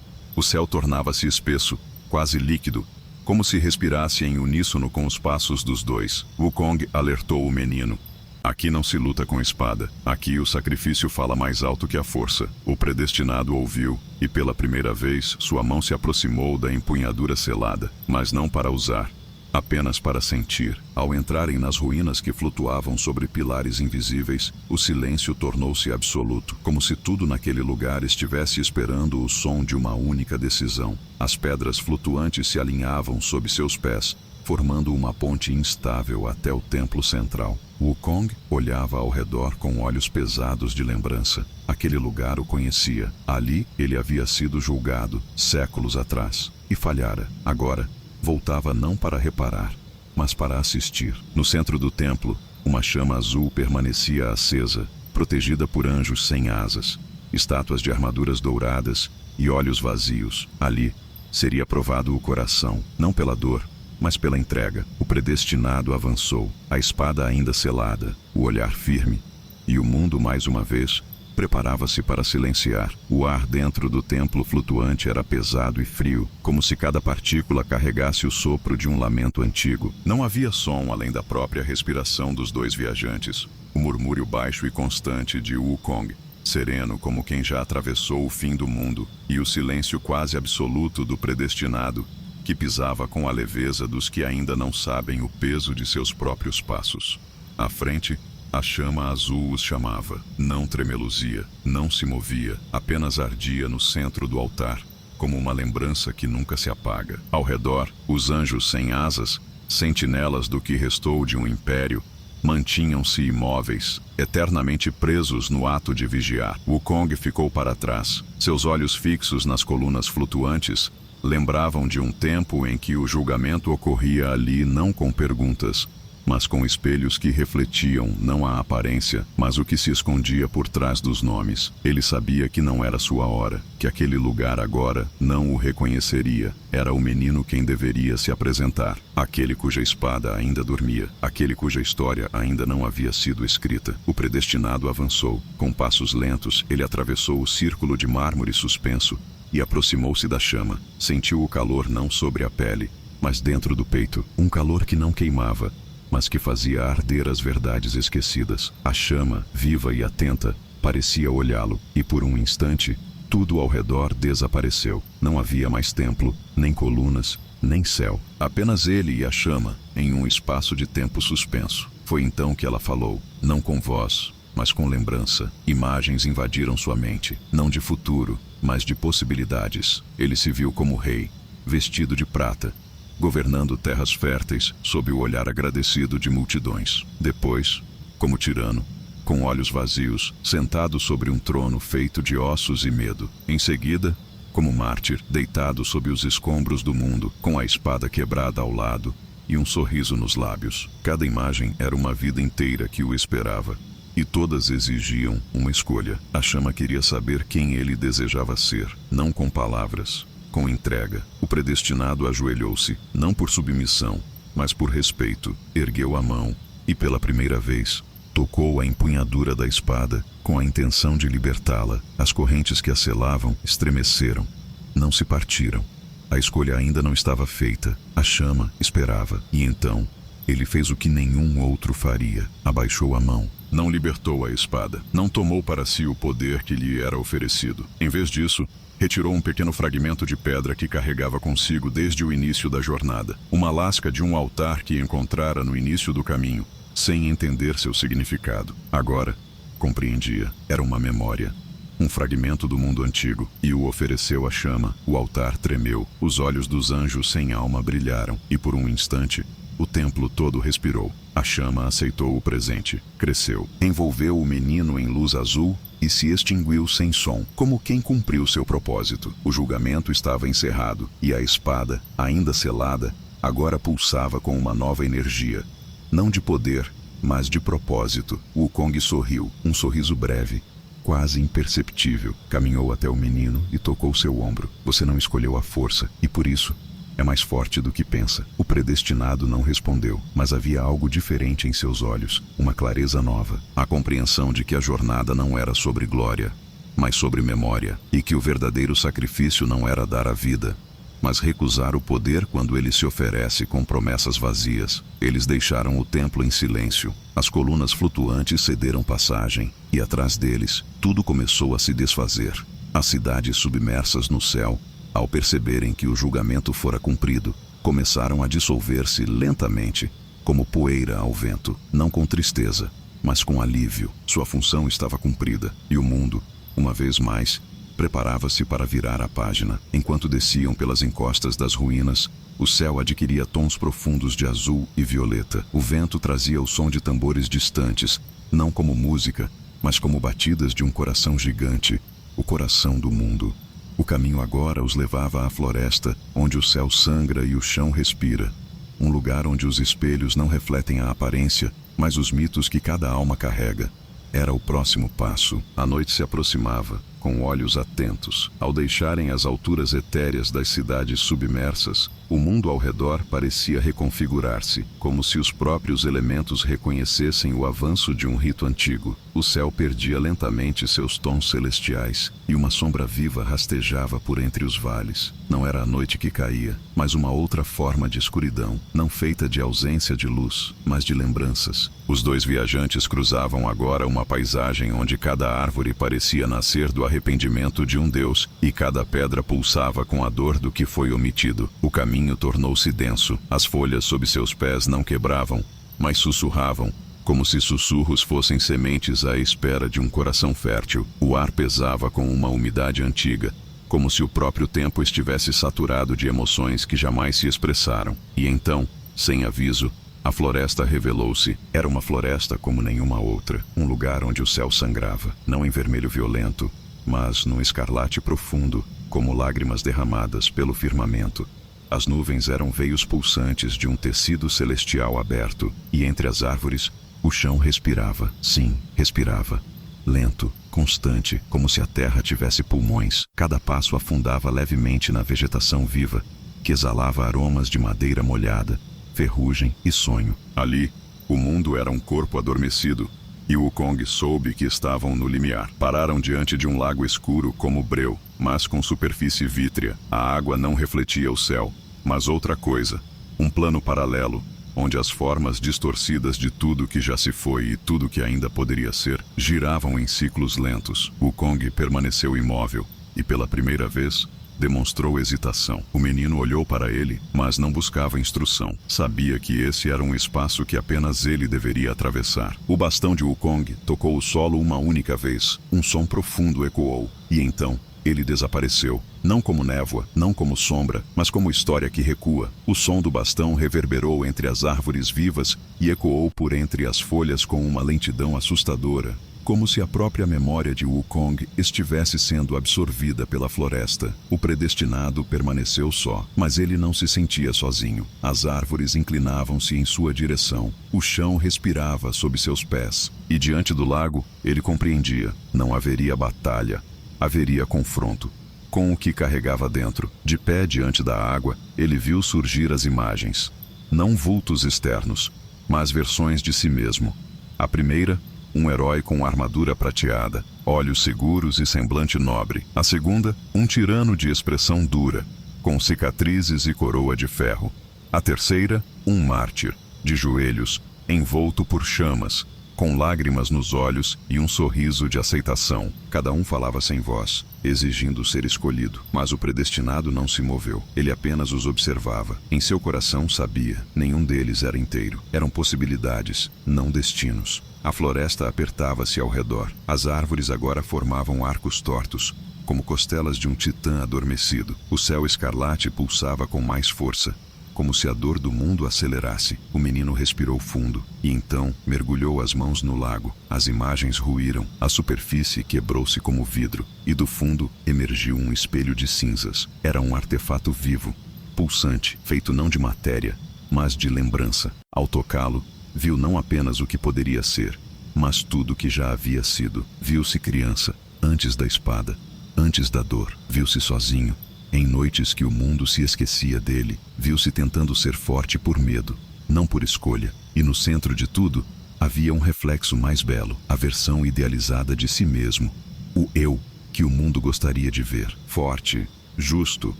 tornava-se espesso, quase líquido, como se respirasse em uníssono com os passos dos dois. Wukong alertou o menino: aqui não se luta com espada. Aqui o sacrifício fala mais alto que a força. O predestinado ouviu, e pela primeira vez sua mão se aproximou da empunhadura selada, mas não para usar, apenas para sentir. Ao entrarem nas ruínas que flutuavam sobre pilares invisíveis, o silêncio tornou-se absoluto, como se tudo naquele lugar estivesse esperando o som de uma única decisão. As pedras flutuantes se alinhavam sob seus pés, formando uma ponte instável até o templo central. Wukong olhava ao redor com olhos pesados de lembrança. Aquele lugar o conhecia. Ali ele havia sido julgado, séculos atrás, e falhara. Agora, voltava não para reparar, mas para assistir. No centro do templo, uma chama azul permanecia acesa, protegida por anjos sem asas, estátuas de armaduras douradas e olhos vazios. Ali, seria provado o coração, não pela dor, mas pela entrega. O predestinado avançou, a espada ainda selada, o olhar firme, e o mundo, mais uma vez, preparava-se para silenciar. O ar dentro do templo flutuante era pesado e frio, como se cada partícula carregasse o sopro de um lamento antigo. Não havia som além da própria respiração dos dois viajantes, o murmúrio baixo e constante de Wukong, sereno como quem já atravessou o fim do mundo, e o silêncio quase absoluto do predestinado, que pisava com a leveza dos que ainda não sabem o peso de seus próprios passos. À frente, a chama azul os chamava. Não tremeluzia, não se movia, apenas ardia no centro do altar, como uma lembrança que nunca se apaga. Ao redor, os anjos sem asas, sentinelas do que restou de um império, mantinham-se imóveis, eternamente presos no ato de vigiar. Wukong ficou para trás, seus olhos fixos nas colunas flutuantes, lembravam de um tempo em que o julgamento ocorria ali não com perguntas, mas com espelhos que refletiam não a aparência, mas o que se escondia por trás dos nomes. Ele sabia que não era sua hora, que aquele lugar agora não o reconheceria. Era o menino quem deveria se apresentar, aquele cuja espada ainda dormia, aquele cuja história ainda não havia sido escrita. O predestinado avançou. Com passos lentos, ele atravessou o círculo de mármore suspenso e aproximou-se da chama. Sentiu o calor não sobre a pele, mas dentro do peito. Um calor que não queimava, mas que fazia arder as verdades esquecidas. A chama, viva e atenta, parecia olhá-lo, e por um instante, tudo ao redor desapareceu. Não havia mais templo, nem colunas, nem céu. Apenas ele e a chama, em um espaço de tempo suspenso. Foi então que ela falou, não com voz, mas com lembrança. Imagens invadiram sua mente, não de futuro, mas de possibilidades. Ele se viu como rei, vestido de prata, governando terras férteis sob o olhar agradecido de multidões. Depois, como tirano, com olhos vazios, sentado sobre um trono feito de ossos e medo. Em seguida, como mártir, deitado sob os escombros do mundo, com a espada quebrada ao lado e um sorriso nos lábios. Cada imagem era uma vida inteira que o esperava. E todas exigiam uma escolha. A chama queria saber quem ele desejava ser, não com palavras, com entrega. O predestinado ajoelhou-se, não por submissão, mas por respeito. Ergueu a mão e, pela primeira vez, tocou a empunhadura da espada, com a intenção de libertá-la. As correntes que a selavam estremeceram, não se partiram. A escolha ainda não estava feita. A chama esperava. E então, ele fez o que nenhum outro faria. Abaixou a mão. Não libertou a espada. Não tomou para si o poder que lhe era oferecido. Em vez disso, retirou um pequeno fragmento de pedra que carregava consigo desde o início da jornada. Uma lasca de um altar que encontrara no início do caminho, sem entender seu significado. Agora, compreendia. Era uma memória. Um fragmento do mundo antigo, e o ofereceu à chama. O altar tremeu. Os olhos dos anjos sem alma brilharam, e por um instante, o templo todo respirou. A chama aceitou o presente, cresceu, envolveu o menino em luz azul e se extinguiu sem som, como quem cumpriu seu propósito. O julgamento estava encerrado, e a espada, ainda selada, agora pulsava com uma nova energia. Não de poder, mas de propósito. Wukong sorriu, um sorriso breve, quase imperceptível. Caminhou até o menino e tocou seu ombro. Você não escolheu a força, e por isso é mais forte do que pensa. O predestinado não respondeu, mas havia algo diferente em seus olhos, uma clareza nova, a compreensão de que a jornada não era sobre glória, mas sobre memória, e que o verdadeiro sacrifício não era dar a vida, mas recusar o poder quando ele se oferece com promessas vazias. Eles deixaram o templo em silêncio. As colunas flutuantes cederam passagem, e atrás deles, tudo começou a se desfazer. As cidades submersas no céu, ao perceberem que o julgamento fora cumprido, começaram a dissolver-se lentamente, como poeira ao vento, não com tristeza, mas com alívio. Sua função estava cumprida, e o mundo, uma vez mais, preparava-se para virar a página. Enquanto desciam pelas encostas das ruínas, o céu adquiria tons profundos de azul e violeta. O vento trazia o som de tambores distantes, não como música, mas como batidas de um coração gigante, o coração do mundo. O caminho agora os levava à floresta, onde o céu sangra e o chão respira. Um lugar onde os espelhos não refletem a aparência, mas os mitos que cada alma carrega. Era o próximo passo. A noite se aproximava, com olhos atentos. Ao deixarem as alturas etéreas das cidades submersas, o mundo ao redor parecia reconfigurar-se, como se os próprios elementos reconhecessem o avanço de um rito antigo. O céu perdia lentamente seus tons celestiais, e uma sombra viva rastejava por entre os vales. Não era a noite que caía, mas uma outra forma de escuridão, não feita de ausência de luz, mas de lembranças. Os dois viajantes cruzavam agora uma paisagem onde cada árvore parecia nascer do arrependimento de um deus, e cada pedra pulsava com a dor do que foi omitido. O caminho tornou-se denso. As folhas sob seus pés não quebravam, mas sussurravam, como se sussurros fossem sementes à espera de um coração fértil. O ar pesava com uma umidade antiga, como se o próprio tempo estivesse saturado de emoções que jamais se expressaram. E então, sem aviso, a floresta revelou-se. Era uma floresta como nenhuma outra. Um lugar onde o céu sangrava, não em vermelho violento, mas num escarlate profundo, como lágrimas derramadas pelo firmamento. As nuvens eram veios pulsantes de um tecido celestial aberto, e entre as árvores, o chão respirava. Sim, respirava. Lento, constante, como se a terra tivesse pulmões. Cada passo afundava levemente na vegetação viva, que exalava aromas de madeira molhada, ferrugem e sonho. Ali, o mundo era um corpo adormecido, e o Wukong soube que estavam no limiar. Pararam diante de um lago escuro como breu, mas com superfície vítrea. A água não refletia o céu, mas outra coisa, um plano paralelo, onde as formas distorcidas de tudo que já se foi e tudo que ainda poderia ser, giravam em ciclos lentos. O Wukong permaneceu imóvel, e pela primeira vez, demonstrou hesitação. O menino olhou para ele, mas não buscava instrução. Sabia que esse era um espaço que apenas ele deveria atravessar. O bastão de Wukong tocou o solo uma única vez. Um som profundo ecoou, e então ele desapareceu. Não como névoa, não como sombra, mas como história que recua. O som do bastão reverberou entre as árvores vivas e ecoou por entre as folhas com uma lentidão assustadora, como se a própria memória de Wukong estivesse sendo absorvida pela floresta. O predestinado permaneceu só, mas ele não se sentia sozinho. As árvores inclinavam-se em sua direção. O chão respirava sob seus pés. E diante do lago, ele compreendia. Não haveria batalha. Haveria confronto. Com o que carregava dentro, de pé diante da água, ele viu surgir as imagens. Não vultos externos, mas versões de si mesmo. A primeira, um herói com armadura prateada, olhos seguros e semblante nobre. A segunda, um tirano de expressão dura, com cicatrizes e coroa de ferro. A terceira, um mártir, de joelhos, envolto por chamas, com lágrimas nos olhos e um sorriso de aceitação. Cada um falava sem voz, exigindo ser escolhido. Mas o predestinado não se moveu. Ele apenas os observava. Em seu coração sabia, nenhum deles era inteiro. Eram possibilidades, não destinos. A floresta apertava-se ao redor. As árvores agora formavam arcos tortos, como costelas de um titã adormecido. O céu escarlate pulsava com mais força, como se a dor do mundo acelerasse. O menino respirou fundo, e então mergulhou as mãos no lago. As imagens ruíram, a superfície quebrou-se como vidro, e do fundo emergiu um espelho de cinzas. Era um artefato vivo, pulsante, feito não de matéria, mas de lembrança. Ao tocá-lo, viu não apenas o que poderia ser, mas tudo o que já havia sido. Viu-se criança, antes da espada, antes da dor. Viu-se sozinho, em noites que o mundo se esquecia dele. Viu-se tentando ser forte por medo, não por escolha. E no centro de tudo, havia um reflexo mais belo, a versão idealizada de si mesmo. O eu que o mundo gostaria de ver. Forte, justo,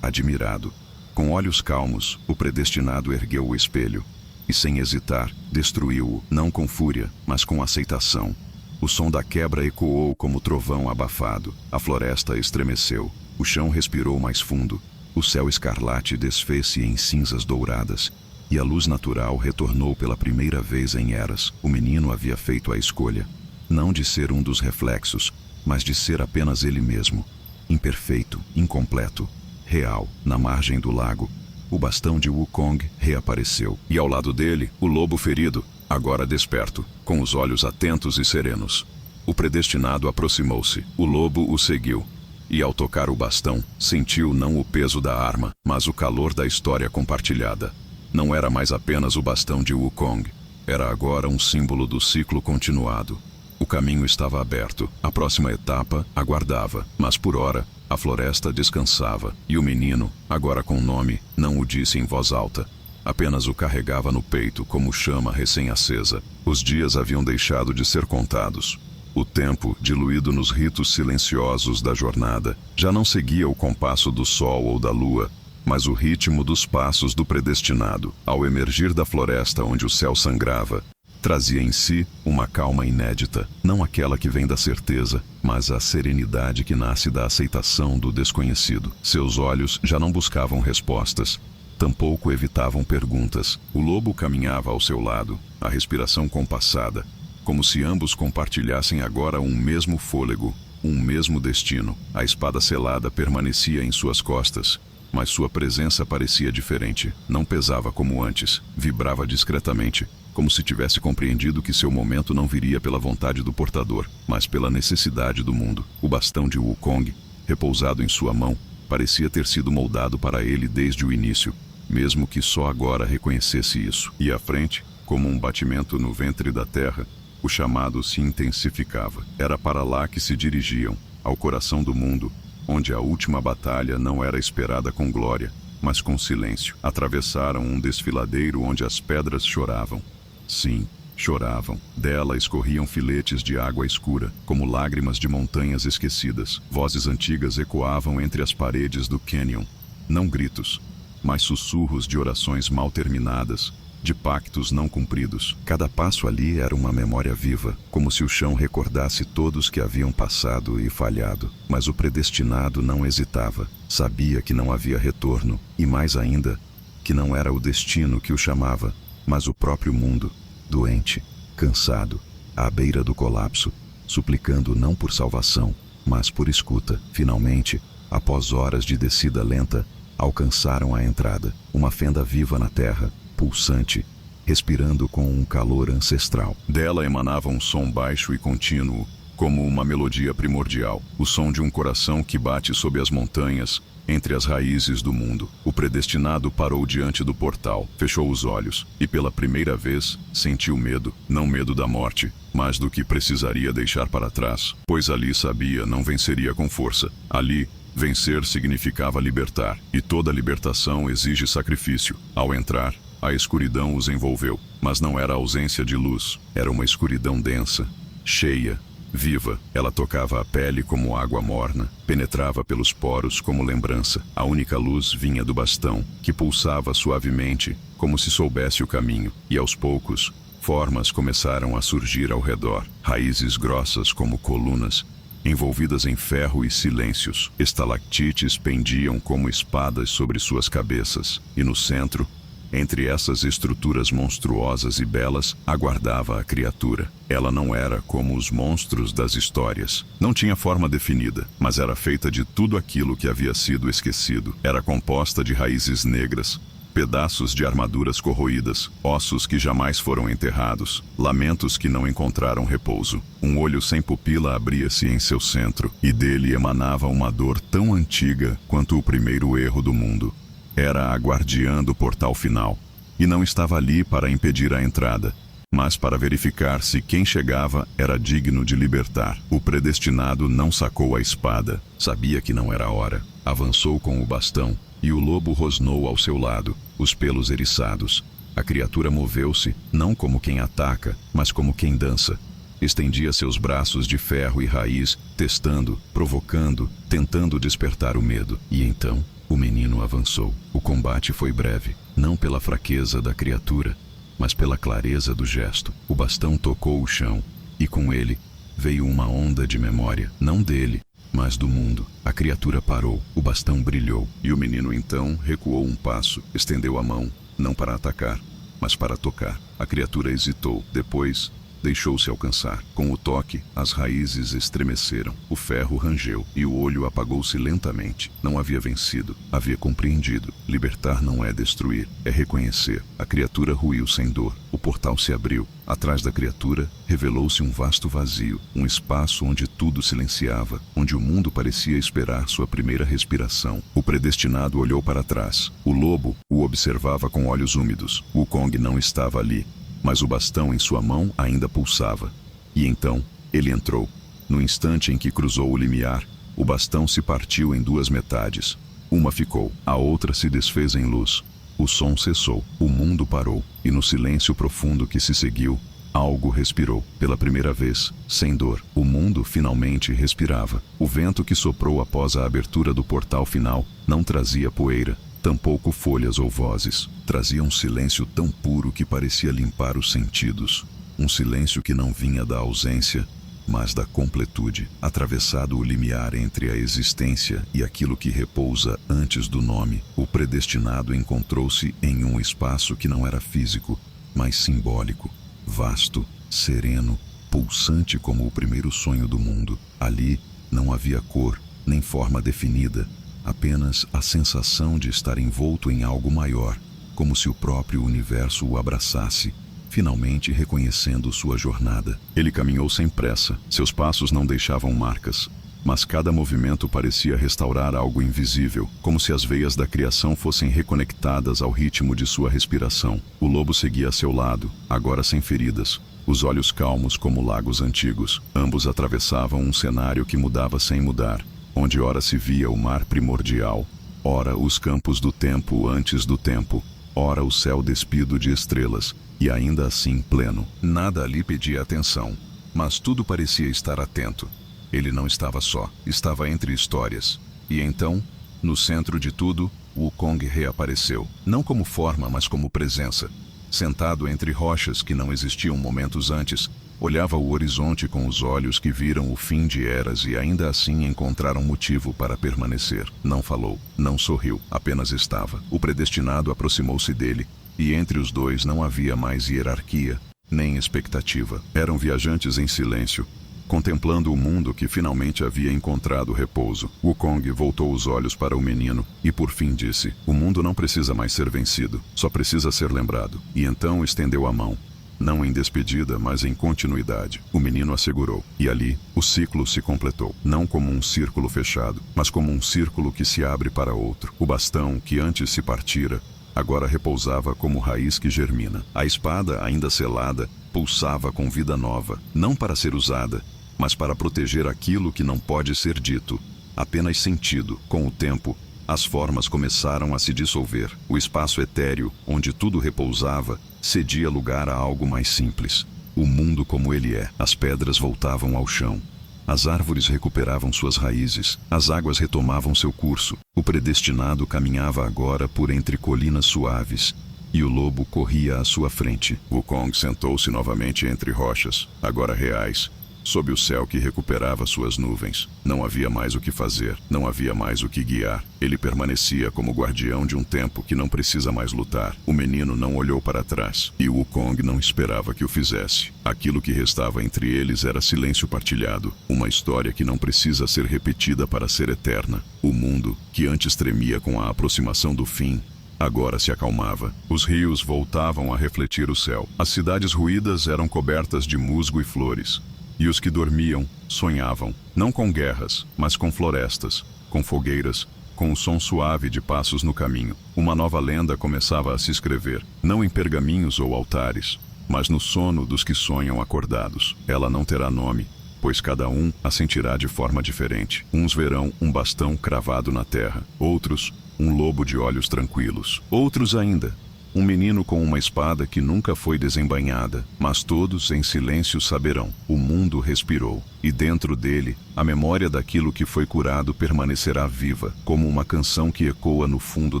admirado. Com olhos calmos, o predestinado ergueu o espelho e, sem hesitar, destruiu-o, não com fúria, mas com aceitação. O som da quebra ecoou como trovão abafado. A floresta estremeceu. O chão respirou mais fundo, O céu escarlate desfez-se em cinzas douradas, e a luz natural retornou pela primeira vez em eras. O menino havia feito a escolha, não de ser um dos reflexos, mas de ser apenas ele mesmo, imperfeito, incompleto, real. Na margem do lago, o bastão de Wukong reapareceu, e ao lado dele, o lobo ferido, agora desperto, com os olhos atentos e serenos. O predestinado aproximou-se, o lobo o seguiu, e ao tocar o bastão, sentiu não o peso da arma, mas o calor da história compartilhada. Não era mais apenas o bastão de Wukong, era agora um símbolo do ciclo continuado. O caminho estava aberto, a próxima etapa aguardava, mas por ora, a floresta descansava, e o menino, agora com nome, não o disse em voz alta. Apenas o carregava no peito como chama recém-acesa. Os dias haviam deixado de ser contados. O tempo, diluído nos ritos silenciosos da jornada, já não seguia o compasso do sol ou da lua, mas o ritmo dos passos do predestinado. Ao emergir da floresta onde o céu sangrava, trazia em si uma calma inédita, não aquela que vem da certeza, mas a serenidade que nasce da aceitação do desconhecido. Seus olhos já não buscavam respostas, tampouco evitavam perguntas. O lobo caminhava ao seu lado, a respiração compassada, como se ambos compartilhassem agora um mesmo fôlego, um mesmo destino. A espada selada permanecia em suas costas, mas sua presença parecia diferente. Não pesava como antes, vibrava discretamente, como se tivesse compreendido que seu momento não viria pela vontade do portador, mas pela necessidade do mundo. O bastão de Wukong, repousado em sua mão, parecia ter sido moldado para ele desde o início, mesmo que só agora reconhecesse isso. E à frente, como um batimento no ventre da terra, o chamado se intensificava. Era para lá que se dirigiam, ao coração do mundo, onde a última batalha não era esperada com glória, mas com silêncio. Atravessaram um desfiladeiro onde as pedras choravam. Sim, choravam. Dela escorriam filetes de água escura, como lágrimas de montanhas esquecidas. Vozes antigas ecoavam entre as paredes do cânion. Não gritos, mas sussurros de orações mal terminadas, de pactos não cumpridos. Cada passo ali era uma memória viva, como se o chão recordasse todos que haviam passado e falhado. Mas o predestinado não hesitava. Sabia que não havia retorno, e mais ainda, que não era o destino que o chamava, mas o próprio mundo, doente, cansado, à beira do colapso, suplicando não por salvação, mas por escuta. Finalmente, após horas de descida lenta, alcançaram a entrada, uma fenda viva na terra, pulsante, respirando com um calor ancestral. Dela emanava um som baixo e contínuo, como uma melodia primordial, o som de um coração que bate sob as montanhas, entre as raízes do mundo. O predestinado parou diante do portal, fechou os olhos, e pela primeira vez sentiu medo, não medo da morte, mas do que precisaria deixar para trás, pois ali sabia não venceria com força. Ali, vencer significava libertar, e toda libertação exige sacrifício. Ao entrar, a escuridão os envolveu, mas não era a ausência de luz, era uma escuridão densa, cheia, viva. Ela tocava a pele como água morna, penetrava pelos poros como lembrança. A única luz vinha do bastão, que pulsava suavemente, como se soubesse o caminho, e aos poucos, formas começaram a surgir ao redor, raízes grossas como colunas, envolvidas em ferro e silêncios. Estalactites pendiam como espadas sobre suas cabeças, e no centro, entre essas estruturas monstruosas e belas, aguardava a criatura. Ela não era como os monstros das histórias. Não tinha forma definida, mas era feita de tudo aquilo que havia sido esquecido. Era composta de raízes negras, pedaços de armaduras corroídas, ossos que jamais foram enterrados, lamentos que não encontraram repouso. Um olho sem pupila abria-se em seu centro, e dele emanava uma dor tão antiga quanto o primeiro erro do mundo. Era a guardiã do portal final, e não estava ali para impedir a entrada, mas para verificar se quem chegava era digno de libertar. O predestinado não sacou a espada, sabia que não era a hora. Avançou com o bastão, e o lobo rosnou ao seu lado, os pelos eriçados. A criatura moveu-se, não como quem ataca, mas como quem dança. Estendia seus braços de ferro e raiz, testando, provocando, tentando despertar o medo. E então, o menino avançou. O combate foi breve, não pela fraqueza da criatura, mas pela clareza do gesto. O bastão tocou o chão, e com ele veio uma onda de memória, não dele, mas do mundo. A criatura parou, o bastão brilhou, e o menino então recuou um passo, estendeu a mão, não para atacar, mas para tocar. A criatura hesitou, depois deixou-se alcançar. Com o toque, as raízes estremeceram, o ferro rangeu e o olho apagou-se lentamente. Não havia vencido, havia compreendido. Libertar não é destruir, é reconhecer. A criatura ruiu sem dor. O portal se abriu. Atrás da criatura, revelou-se um vasto vazio, um espaço onde tudo silenciava, onde o mundo parecia esperar sua primeira respiração. O predestinado olhou para trás. O lobo o observava com olhos úmidos. O Wukong não estava ali, mas o bastão em sua mão ainda pulsava. E então, ele entrou. No instante em que cruzou o limiar, o bastão se partiu em duas metades. Uma ficou, a outra se desfez em luz. O som cessou, o mundo parou, e no silêncio profundo que se seguiu, algo respirou. Pela primeira vez, sem dor, o mundo finalmente respirava. O vento que soprou após a abertura do portal final não trazia poeira, tampouco folhas ou vozes. Trazia um silêncio tão puro que parecia limpar os sentidos. Um silêncio que não vinha da ausência, mas da completude, atravessado o limiar entre a existência e aquilo que repousa antes do nome. O predestinado encontrou-se em um espaço que não era físico, mas simbólico, vasto, sereno, pulsante como o primeiro sonho do mundo. Ali não havia cor, nem forma definida, apenas a sensação de estar envolto em algo maior, como se o próprio universo o abraçasse, finalmente reconhecendo sua jornada. Ele caminhou sem pressa, seus passos não deixavam marcas, mas cada movimento parecia restaurar algo invisível, como se as veias da criação fossem reconectadas ao ritmo de sua respiração. O lobo seguia a seu lado, agora sem feridas, os olhos calmos como lagos antigos. Ambos atravessavam um cenário que mudava sem mudar, onde ora se via o mar primordial, ora os campos do tempo antes do tempo, ora o céu despido de estrelas, e ainda assim pleno. Nada ali pedia atenção, mas tudo parecia estar atento. Ele não estava só, estava entre histórias. E então, no centro de tudo, o Wukong reapareceu, não como forma, mas como presença. Sentado entre rochas que não existiam momentos antes, olhava o horizonte com os olhos que viram o fim de eras e ainda assim encontraram motivo para permanecer. Não falou, não sorriu, apenas estava. O predestinado aproximou-se dele, e entre os dois não havia mais hierarquia, nem expectativa. Eram viajantes em silêncio, contemplando o mundo que finalmente havia encontrado repouso. Wukong voltou os olhos para o menino e por fim disse: "O mundo não precisa mais ser vencido, só precisa ser lembrado." E então estendeu a mão. Não em despedida, mas em continuidade. O menino a segurou, e ali, o ciclo se completou. Não como um círculo fechado, mas como um círculo que se abre para outro. O bastão, que antes se partira, agora repousava como raiz que germina. A espada, ainda selada, pulsava com vida nova, não para ser usada, mas para proteger aquilo que não pode ser dito, apenas sentido. Com o tempo, as formas começaram a se dissolver. O espaço etéreo, onde tudo repousava, cedia lugar a algo mais simples. O mundo como ele é. As pedras voltavam ao chão. As árvores recuperavam suas raízes. As águas retomavam seu curso. O predestinado caminhava agora por entre colinas suaves, e o lobo corria à sua frente. Wukong sentou-se novamente entre rochas, agora reais, sob o céu que recuperava suas nuvens. Não havia mais o que fazer, não havia mais o que guiar. Ele permanecia como guardião de um tempo que não precisa mais lutar. O menino não olhou para trás, e o Wukong não esperava que o fizesse. Aquilo que restava entre eles era silêncio partilhado, uma história que não precisa ser repetida para ser eterna. O mundo, que antes tremia com a aproximação do fim, agora se acalmava. Os rios voltavam a refletir o céu. As cidades ruídas eram cobertas de musgo e flores. E os que dormiam, sonhavam, não com guerras, mas com florestas, com fogueiras, com o som suave de passos no caminho. Uma nova lenda começava a se escrever, não em pergaminhos ou altares, mas no sono dos que sonham acordados. Ela não terá nome, pois cada um a sentirá de forma diferente. Uns verão um bastão cravado na terra, outros, um lobo de olhos tranquilos. Outros ainda, um menino com uma espada que nunca foi desembainhada, mas todos em silêncio saberão. O mundo respirou, e dentro dele, a memória daquilo que foi curado permanecerá viva, como uma canção que ecoa no fundo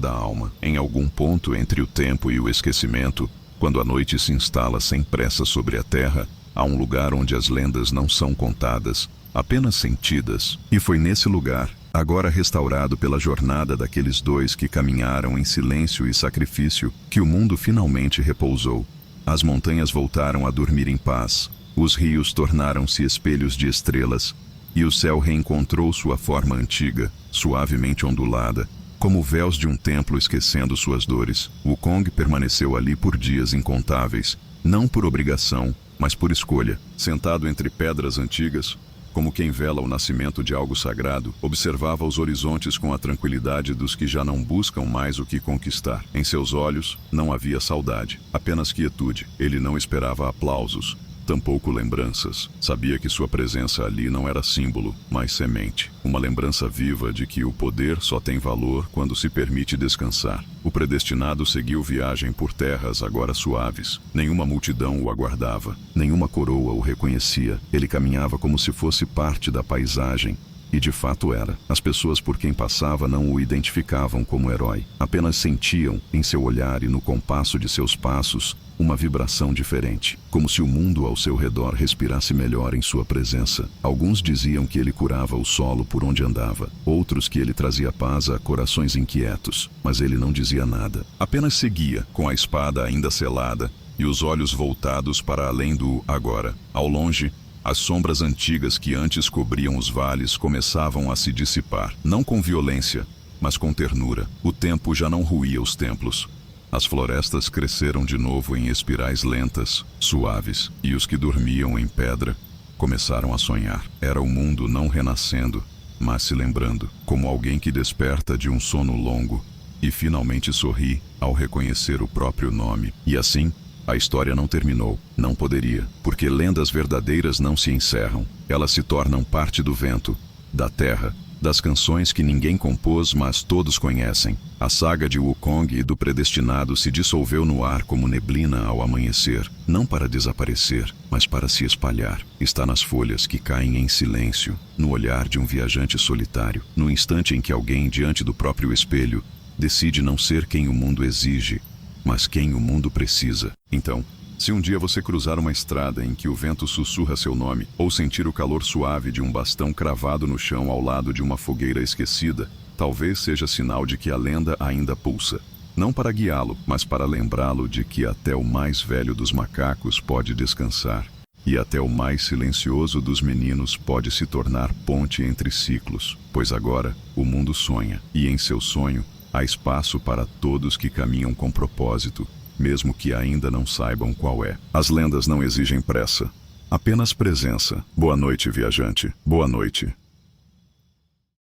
da alma. Em algum ponto entre o tempo e o esquecimento, quando a noite se instala sem pressa sobre a terra, há um lugar onde as lendas não são contadas, apenas sentidas. E foi nesse lugar, agora restaurado pela jornada daqueles dois que caminharam em silêncio e sacrifício, que o mundo finalmente repousou. As montanhas voltaram a dormir em paz, os rios tornaram-se espelhos de estrelas, e o céu reencontrou sua forma antiga, suavemente ondulada, como véus de um templo esquecendo suas dores. Wukong permaneceu ali por dias incontáveis, não por obrigação, mas por escolha. Sentado entre pedras antigas, como quem vela o nascimento de algo sagrado, observava os horizontes com a tranquilidade dos que já não buscam mais o que conquistar. Em seus olhos não havia saudade, apenas quietude. Ele não esperava aplausos, tampouco lembranças. Sabia que sua presença ali não era símbolo, mas semente. Uma lembrança viva de que o poder só tem valor quando se permite descansar. O predestinado seguiu viagem por terras agora suaves. Nenhuma multidão o aguardava, nenhuma coroa o reconhecia. Ele caminhava como se fosse parte da paisagem. E de fato era. As pessoas por quem passava não o identificavam como herói. Apenas sentiam, em seu olhar e no compasso de seus passos, uma vibração diferente, como se o mundo ao seu redor respirasse melhor em sua presença. Alguns diziam que ele curava o solo por onde andava, outros que ele trazia paz a corações inquietos, mas ele não dizia nada. Apenas seguia, com a espada ainda selada e os olhos voltados para além do agora. Ao longe, as sombras antigas que antes cobriam os vales começavam a se dissipar, não com violência, mas com ternura. O tempo já não ruía os templos. As florestas cresceram de novo em espirais lentas, suaves, e os que dormiam em pedra começaram a sonhar. Era o mundo não renascendo, mas se lembrando, como alguém que desperta de um sono longo e finalmente sorri ao reconhecer o próprio nome. E assim, a história não terminou. Não poderia, porque lendas verdadeiras não se encerram. Elas se tornam parte do vento, da terra, das canções que ninguém compôs, mas todos conhecem. A saga de Wukong e do predestinado se dissolveu no ar como neblina ao amanhecer, não para desaparecer, mas para se espalhar. Está nas folhas que caem em silêncio, no olhar de um viajante solitário, no instante em que alguém, diante do próprio espelho, decide não ser quem o mundo exige, mas quem o mundo precisa. Então, se um dia você cruzar uma estrada em que o vento sussurra seu nome, ou sentir o calor suave de um bastão cravado no chão ao lado de uma fogueira esquecida, talvez seja sinal de que a lenda ainda pulsa. Não para guiá-lo, mas para lembrá-lo de que até o mais velho dos macacos pode descansar, e até o mais silencioso dos meninos pode se tornar ponte entre ciclos. Pois agora, o mundo sonha, e em seu sonho, há espaço para todos que caminham com propósito, mesmo que ainda não saibam qual é. As lendas não exigem pressa, apenas presença. Boa noite, viajante. Boa noite.